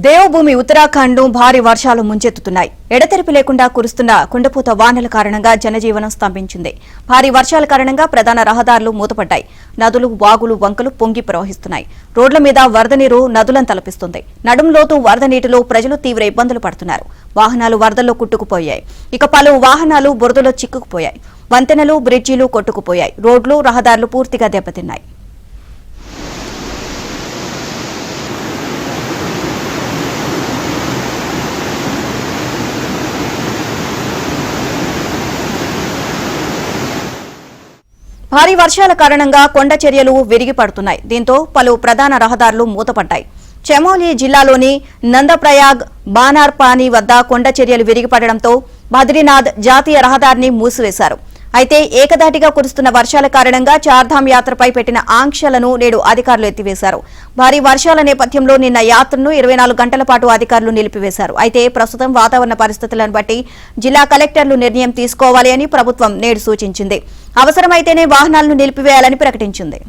దేవభూమి ఉత్తరాఖండ్ భారీ వర్షాలు ముంచెత్తుతున్నాయి. ఎడతెరిపి లేకుండా కురుస్తున్న కుండపోత వానల కారణంగా జనజీవనం స్తంభించింది. భారీ వర్షాల కారణంగా ప్రధాన రహదారులు మూతపడ్డాయి. నదులు, వాగులు, వంకలు పొంగి ప్రవహిస్తున్నాయి. రోడ్ల మీద వరద నీరు నదులను తలపిస్తుంది. నడుంలోతు వరద నీటిలో ప్రజలు తీవ్ర ఇబ్బందులు పడుతున్నారు. వాహనాలు వరదల్లో కొట్టుకుపోయాయి. ఇక పలు వాహనాలు బురదలో చిక్కుకుపోయాయి. వంతెనలు, బ్రిడ్జీలు కొట్టుకుపోయాయి. రోడ్లు, రహదారులు పూర్తిగా దెబ్బతిన్నాయి. భారీ వర్షాల కారణంగా కొండ చర్యలు విరిగి పడుతున్నాయి. దీంతో పలు ప్రధాన రహదారులు మూతపడ్డాయి. చమోలి జిల్లాలోని నందప్రయాగ్ బానార్పాని వద్ద కొండ చర్యలు విరిగిపడడంతో బద్రీనాథ్ జాతీయ రహదారిని మూసివేశారు. అయితే ఏకధాటిగా కురుస్తున్న వర్షాల కారణంగా చార్ధామ్ యాత్రపై పెట్టిన ఆంక్షలను నేడు అధికారులు ఎత్తివేశారు. భారీ వర్షాల నేపథ్యంలో నిన్న యాత్రను 24 గంటల పాటు అధికారులు నిలిపివేశారు. అయితే ప్రస్తుతం వాతావరణ పరిస్థితులను బట్టి జిల్లా కలెక్టర్లు నిర్ణయం తీసుకోవాలి అని ప్రభుత్వం నేడు సూచించింది. అవసరమైతేనే వాహనాలను నిలిపివేయాలని ప్రకటించింది.